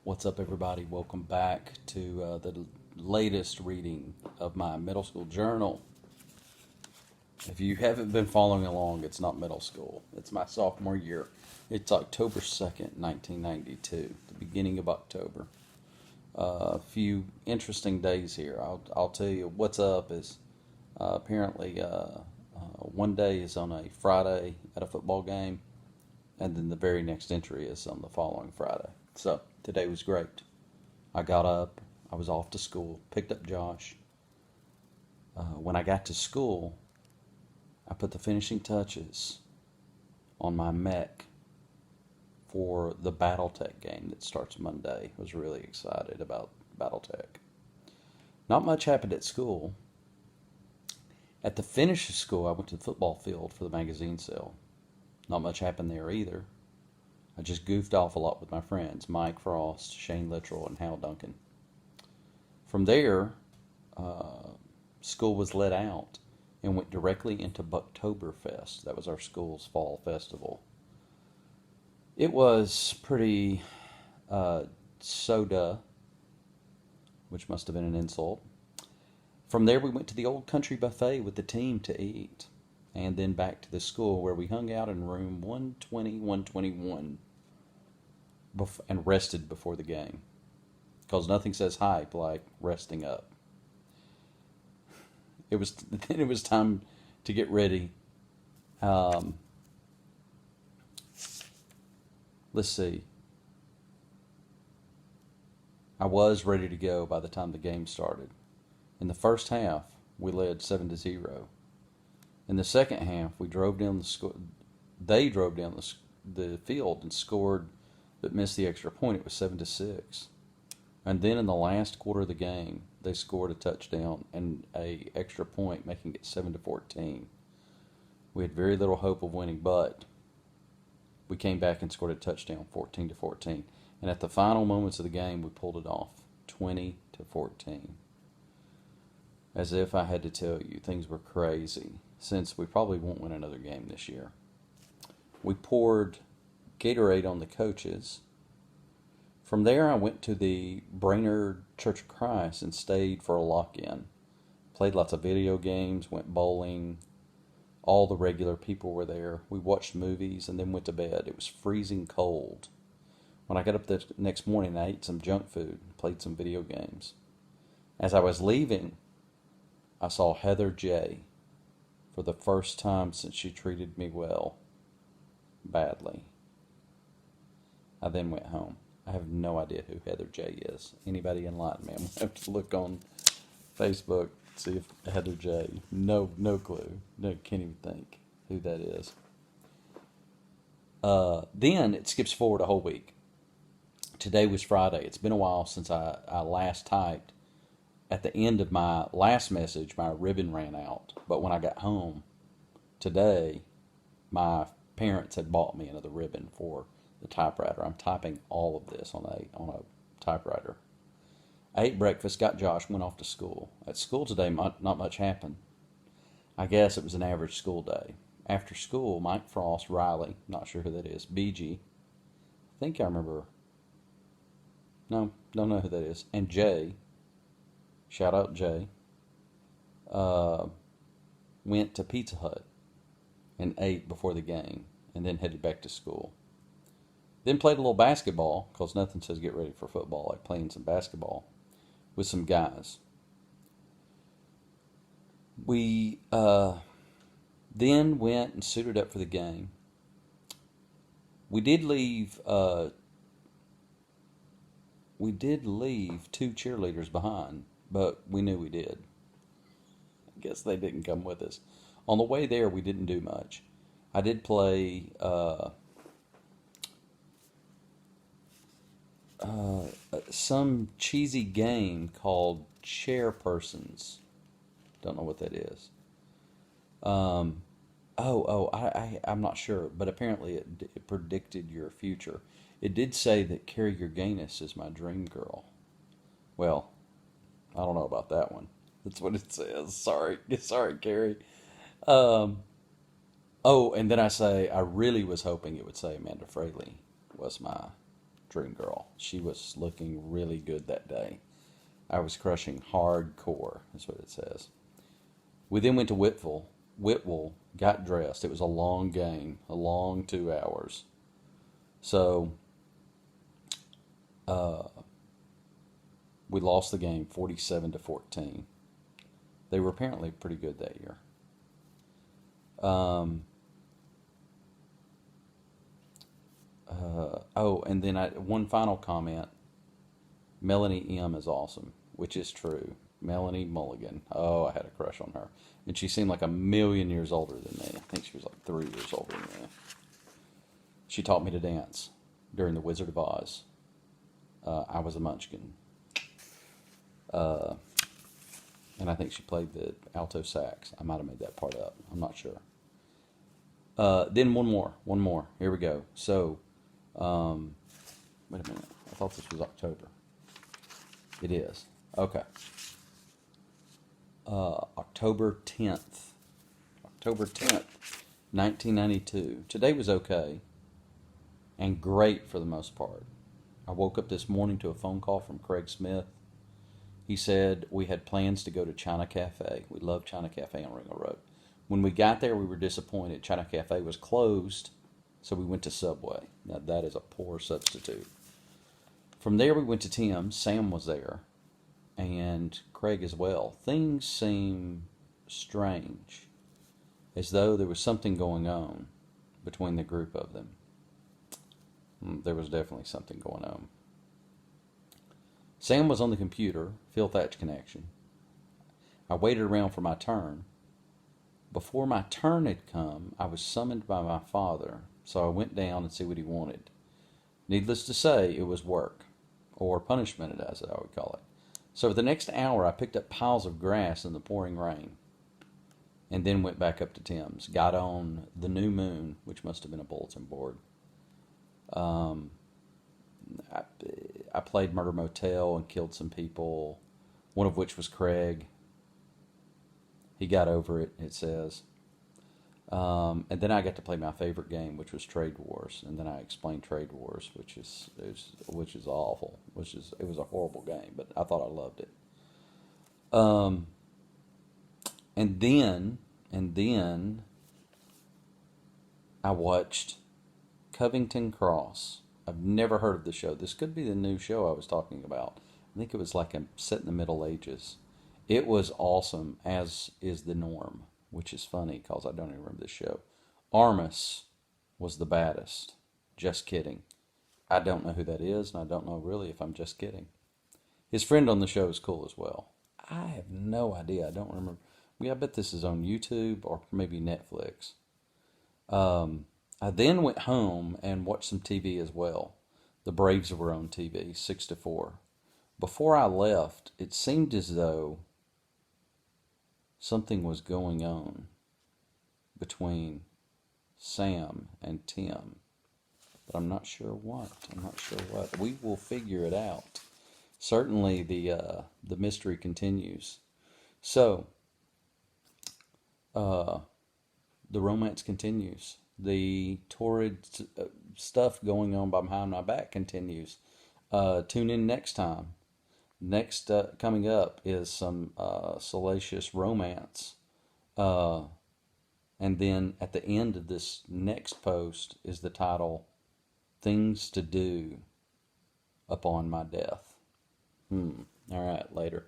What's up, everybody? Welcome back to the latest reading of my middle school journal. If you haven't been following along, it's not middle school, it's my sophomore year. It's October 2nd, 1992, the beginning of October. A few interesting days here. I'll tell you what's up is apparently one day is on a Friday at a football game, and then the very next entry is on the following Friday. So today was great. I got up, I was off to school, picked up Josh. When I got to school, I put the finishing touches on my mech for the Battletech game that starts Monday. I was really excited about Battletech. Not much happened at school. At the finish of school, I went to the football field for the magazine sale. Not much happened there either. I just goofed off a lot with my friends, Mike Frost, Shane Littrell, and Hal Duncan. From there, school was let out and went directly into Bucktoberfest. That was our school's fall festival. It was pretty soda, which must have been an insult. From there, we went to the Old Country Buffet with the team to eat, and then back to the school where we hung out in room 120, 121, and rested before the game. Because nothing says hype like resting up. Then it was time to get ready. Let's see. I was ready to go by the time the game started. In the first half, we led 7-0. In the second half, we drove down They drove down the field and scored, but missed the extra point. It was 7-6. And then in the last quarter of the game, they scored a touchdown and a extra point, making it 7-14. We had very little hope of winning, but we came back and scored a touchdown, 14-14. And at the final moments of the game, we pulled it off, 20-14. As if I had to tell you, things were crazy, since we probably won't win another game this year. We poured Gatorade on the coaches. From there, I went to the Brainerd Church of Christ and stayed for a lock-in. Played lots of video games, went bowling. All the regular people were there. We watched movies and then went to bed. It was freezing cold. When I got up the next morning, I ate some junk food, played some video games. As I was leaving, I saw Heather J. for the first time since she treated me well, badly. I then went home. I have no idea who Heather J. is. Anybody enlighten me? I'm going to have to look on Facebook, see if Heather J. No clue. No, can't even think who that is. Then it skips forward a whole week. Today was Friday. It's been a while since I last typed. At the end of my last message, my ribbon ran out. But when I got home today, my parents had bought me another ribbon for the typewriter. I'm typing all of this on a typewriter. I ate breakfast, got Josh, went off to school. At school today, not much happened. I guess it was an average school day. After school, Mike Frost, Riley, not sure who that is, BG, I think I remember, no, don't know who that is, and Jay, shout out Jay, went to Pizza Hut and ate before the game, and then headed back to school. Then played a little basketball, because nothing says get ready for football like playing some basketball with some guys. We then went and suited up for the game. We did leave two cheerleaders behind, but we knew we did. I guess they didn't come with us. On the way there, we didn't do much. I did play some cheesy game called Chairpersons. Don't know what that is. I'm not sure, but apparently it predicted your future. It did say that Carrie Gaines is my dream girl. Well, I don't know about that one. That's what it says. Sorry, Carrie. Um, and then I really was hoping it would say Amanda Fraley was my Dream Girl. She was looking really good that day. I was crushing hardcore, is what it says. We then went to Whitwell. Whitwell, got dressed. It was a long game, a long 2 hours. So we lost the game 47-14. They were apparently pretty good that year. And then one final comment. Melanie M is awesome, which is true. Melanie Mulligan. Oh, I had a crush on her. And she seemed like a million years older than me. I think she was like 3 years older than me. She taught me to dance during The Wizard of Oz. I was a munchkin. And I think she played the alto sax. I might have made that part up. I'm not sure. Then one more. Here we go. So, wait a minute. I thought this was October. It is. Okay. October 10th. October 10th, 1992. Today was okay and great for the most part. I woke up this morning to a phone call from Craig Smith. He said we had plans to go to China Cafe. We love China Cafe on Ringo Road. When we got there, we were disappointed. China Cafe was closed, so we went to Subway. Now, that is a poor substitute. From there, we went to Tim's. Sam was there, and Craig as well. Things seem strange, as though there was something going on between the group of them. There was definitely something going on. Sam was on the computer, Phil Thatch connection. I waited around for my turn. Before my turn had come, I was summoned by my father, so I went down and see what he wanted. Needless to say, it was work, or punishment as I would call it. So for the next hour, I picked up piles of grass in the pouring rain, and then went back up to Tim's. Got on the New Moon, which must have been a bulletin board. I played Murder Motel and killed some people, one of which was Craig. He got over it, it says. And then I got to play my favorite game, which was Trade Wars. And then I explained Trade Wars, which is awful. It was a horrible game, but I thought I loved it. And then I watched Covington Cross. I've never heard of the show. This could be the new show I was talking about. I think it was like set in the Middle Ages. It was awesome, as is The Norm, which is funny because I don't even remember this show. Armus was the baddest. Just kidding. I don't know who that is, and I don't know really if I'm just kidding. His friend on the show is cool as well. I have no idea. I don't remember. I bet this is on YouTube or maybe Netflix. I then went home and watched some TV as well. The Braves were on TV, 6-4. Before I left, it seemed as though something was going on between Sam and Tim, but I'm not sure what. We will figure it out. Certainly, the mystery continues. So, the romance continues. The torrid stuff going on behind my back continues. Tune in next time. Next, coming up is some salacious romance. And then at the end of this next post is the title, Things to Do Upon My Death. All right, later.